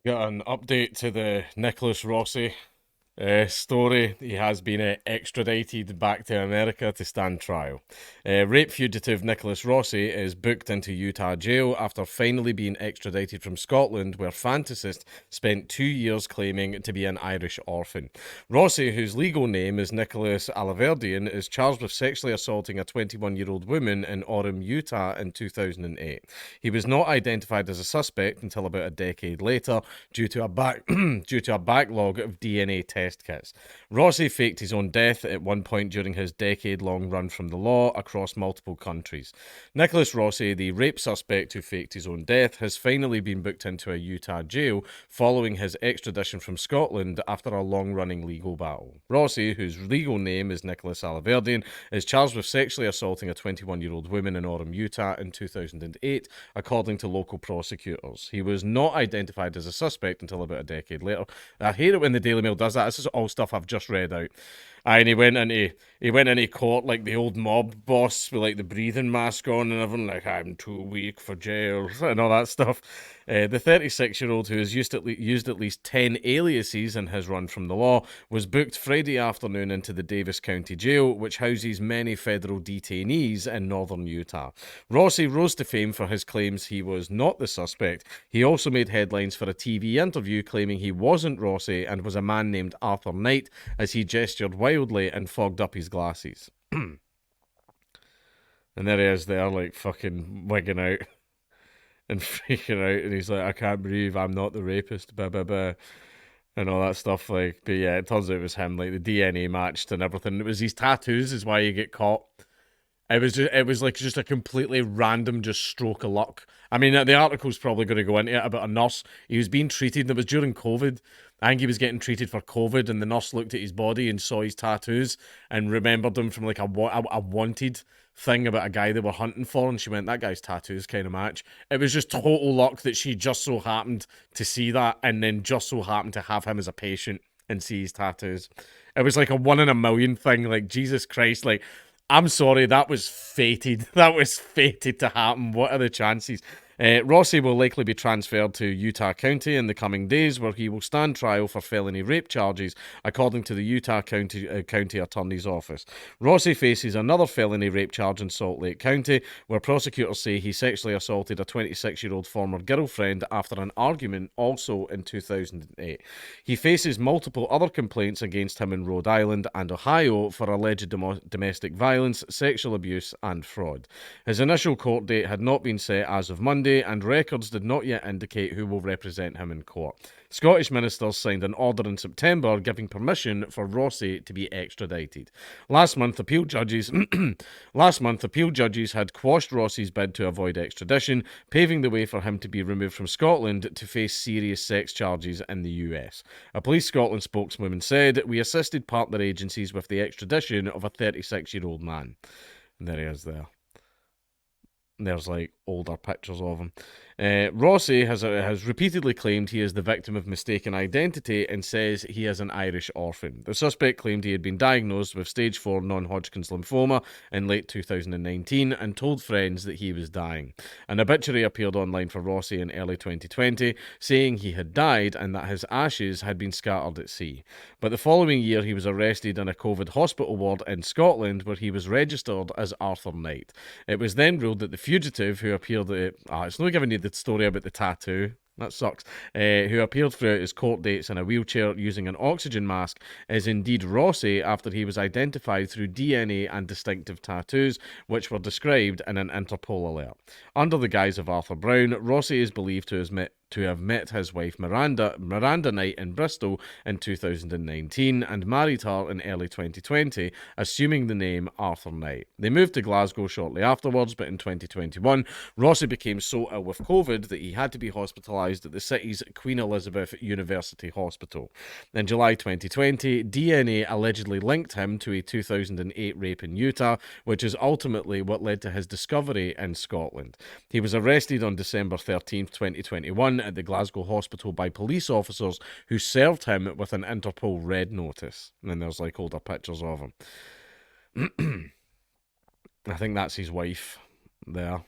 Got an update to the Nicholas Rossi story. He has been extradited back to America to stand trial. Rape fugitive Nicholas Rossi is booked into Utah jail after finally being extradited from Scotland, where fantasist spent 2 years claiming to be an Irish orphan. Rossi, whose legal name is Nicholas Alaverdian, is charged with sexually assaulting a 21-year-old woman in Orem, Utah in 2008. He was not identified as a suspect until about a decade later due to due to a backlog of DNA test kits. Rossi faked his own death at one point during his decade-long run from the law across multiple countries. Nicholas Rossi, the rape suspect who faked his own death, has finally been booked into a Utah jail following his extradition from Scotland after a long-running legal battle. Rossi, whose legal name is Nicholas Alaverdian, is charged with sexually assaulting a 21-year-old woman in Orem, Utah in 2008, according to local prosecutors. He was not identified as a suspect until about a decade later. I hate it when the Daily Mail does that. This is all stuff I've just read out. And he went into court like the old mob boss with like the breathing mask on and everything, like I'm too weak for jail and all that stuff. The 36-year-old, who has used at least 10 aliases and has run from the law, was booked Friday afternoon into the Davis County Jail, which houses many federal detainees in northern Utah. Rossi rose to fame for his claims he was not the suspect. He also made headlines for a TV interview claiming he wasn't Rossi and was a man named Arthur Knight as he gestured wildly and fogged up his glasses. And there he is there, like fucking wigging out and freaking out, and he's like, I can't believe I'm not the rapist, blah, blah, blah, and all that stuff. Like, but yeah, it turns out it was him, like the DNA matched and everything. It was his tattoos, is why you get caught. It was like just a completely random just stroke of luck. I mean, the article's probably going to go into it about a nurse. He was being treated, and it was during COVID. I think he was getting treated for COVID, and the nurse looked at his body and saw his tattoos and remembered them from like a wanted thing about a guy they were hunting for, and she went, "That guy's tattoos kind of match." It was just total luck that she just so happened to see that, and then just so happened to have him as a patient and see his tattoos. It was like a 1 in a million thing. Like, Jesus Christ, like, I'm sorry, that was fated. That was fated to happen. What are the chances? Rossi will likely be transferred to Utah County in the coming days, where he will stand trial for felony rape charges, according to the Utah County Attorney's Office. Rossi faces another felony rape charge in Salt Lake County, where prosecutors say he sexually assaulted a 26-year-old former girlfriend after an argument, also in 2008. He faces multiple other complaints against him in Rhode Island and Ohio for alleged domestic violence, sexual abuse, and fraud. His initial court date had not been set as of Monday, and records did not yet indicate who will represent him in court. Scottish ministers signed an order in September giving permission for Rossi to be extradited. Last month, appeal judges had quashed Rossi's bid to avoid extradition, paving the way for him to be removed from Scotland to face serious sex charges in the US. A Police Scotland spokeswoman said, "We assisted partner agencies with the extradition of a 36-year-old man." And there he is there. There's like older pictures of him. Rossi has repeatedly claimed he is the victim of mistaken identity and says he is an Irish orphan. The suspect claimed he had been diagnosed with stage 4 non-Hodgkin's lymphoma in late 2019 and told friends that he was dying. An obituary appeared online for Rossi in early 2020, saying he had died and that his ashes had been scattered at sea. But the following year, he was arrested in a COVID hospital ward in Scotland, where he was registered as Arthur Knight. It was then ruled that the fugitive who appeared at... it's not giving you the story about the tattoo. That sucks. Who appeared throughout his court dates in a wheelchair using an oxygen mask is indeed Rossi after he was identified through DNA and distinctive tattoos, which were described in an Interpol alert. Under the guise of Arthur Brown, Rossi is believed to have met his wife Miranda Knight in Bristol in 2019 and married her in early 2020, assuming the name Arthur Knight. They moved to Glasgow shortly afterwards, but in 2021, Rossi became so ill with COVID that he had to be hospitalised at the city's Queen Elizabeth University Hospital. In July 2020, DNA allegedly linked him to a 2008 rape in Utah, which is ultimately what led to his discovery in Scotland. He was arrested on December 13th, 2021 at the Glasgow hospital by police officers who served him with an Interpol red notice. And then there's like older pictures of him. I think that's his wife there.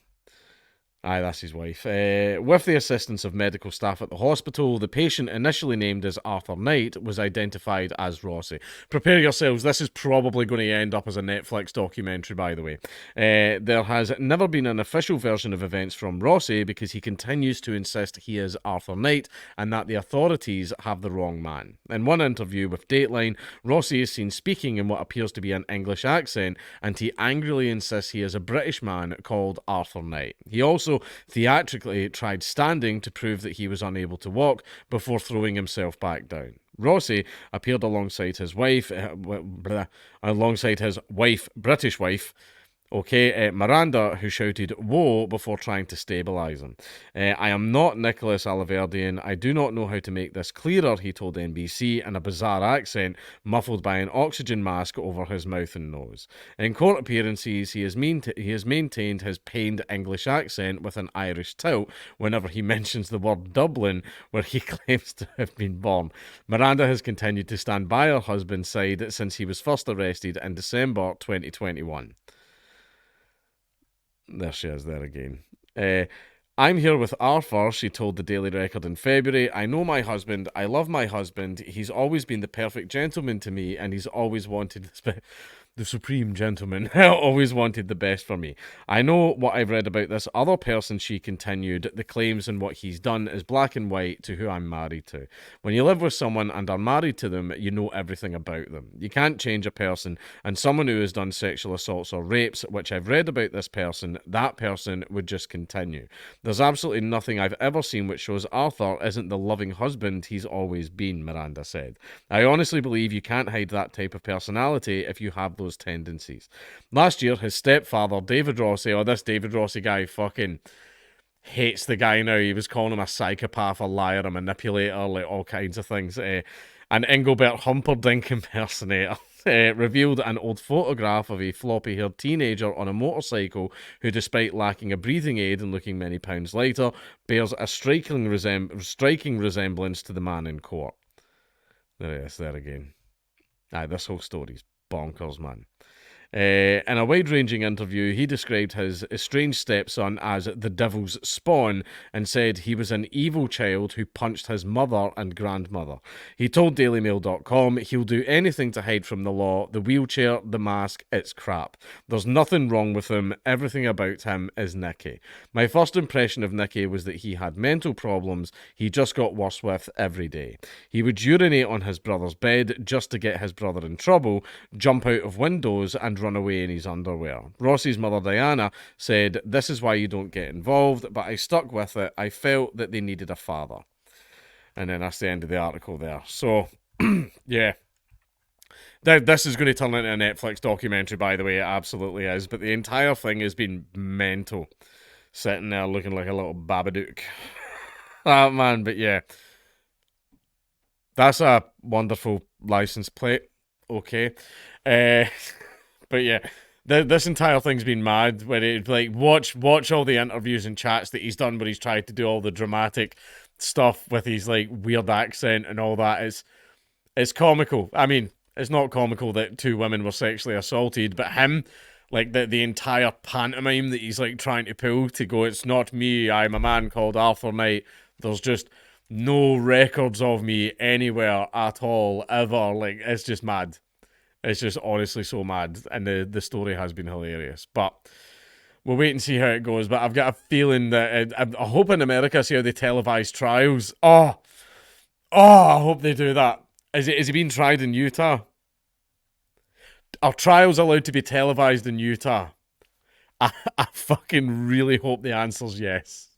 Aye, that's his wife. With the assistance of medical staff at the hospital, the patient, initially named as Arthur Knight, was identified as Rossi. Prepare yourselves, this is probably going to end up as a Netflix documentary, by the way. There has never been an official version of events from Rossi because he continues to insist he is Arthur Knight and that the authorities have the wrong man. In one interview with Dateline, Rossi is seen speaking in what appears to be an English accent, and he angrily insists he is a British man called Arthur Knight. He also theatrically tried standing to prove that he was unable to walk before throwing himself back down. Rossi appeared alongside his wife, British wife, Miranda, who shouted "Whoa" before trying to stabilise him. I am not Nicholas Alaverdian. I do not know how to make this clearer, he told NBC in a bizarre accent, muffled by an oxygen mask over his mouth and nose. In court appearances, he has maintained his pained English accent with an Irish tilt whenever he mentions the word Dublin, where he claims to have been born. Miranda has continued to stand by her husband's side since he was first arrested in December 2021. There she is there again. I'm here with Arthur, she told the Daily Record in February. I know my husband. I love my husband. He's always been the perfect gentleman to me, and he's always wanted the supreme gentleman always wanted the best for me. I know what I've read about this other person, she continued. The claims and what he's done is black and white to who I'm married to. When you live with someone and are married to them, you know everything about them. You can't change a person, and someone who has done sexual assaults or rapes, which I've read about this person, that person would just continue. There's absolutely nothing I've ever seen which shows Arthur isn't the loving husband he's always been, Miranda said. I honestly believe you can't hide that type of personality if you have those tendencies. Last year, his stepfather, David Rossi, this David Rossi guy fucking hates the guy now. He was calling him a psychopath, a liar, a manipulator, like all kinds of things. An Engelbert Humperdinck impersonator. Revealed an old photograph of a floppy-haired teenager on a motorcycle who, despite lacking a breathing aid and looking many pounds lighter, bears a striking resemblance to the man in court. There he is, there again. This whole story's bonkers, man. In a wide-ranging interview, he described his estranged stepson as the devil's spawn and said he was an evil child who punched his mother and grandmother. He told DailyMail.com he'll do anything to hide from the law, the wheelchair, the mask, it's crap. There's nothing wrong with him, everything about him is Nicky. My first impression of Nicky was that he had mental problems he just got worse with every day. He would urinate on his brother's bed just to get his brother in trouble, jump out of windows and run away in his underwear. Rossi's mother Diana said, "This is why you don't get involved, but I stuck with it. I felt that they needed a father." And then that's the end of the article there. So, yeah. This is going to turn into a Netflix documentary, by the way. It absolutely is. But the entire thing has been mental. Sitting there looking like a little Babadook. Oh, man, but yeah. That's a wonderful license plate. Okay. But yeah, this entire thing's been mad. When it like watch all the interviews and chats that he's done, where he's tried to do all the dramatic stuff with his like weird accent and all that. It's comical. I mean, it's not comical that two women were sexually assaulted, but him, like the entire pantomime that he's like trying to pull to go, it's not me. I'm a man called Arthur Knight. There's just no records of me anywhere at all ever. Like it's just mad. It's just honestly so mad, and the story has been hilarious. But we'll wait and see how it goes. But I've got a feeling that I hope in America see how they televise trials. I hope they do that. Is he being tried in Utah? Are trials allowed to be televised in Utah? I fucking really hope the answer's yes.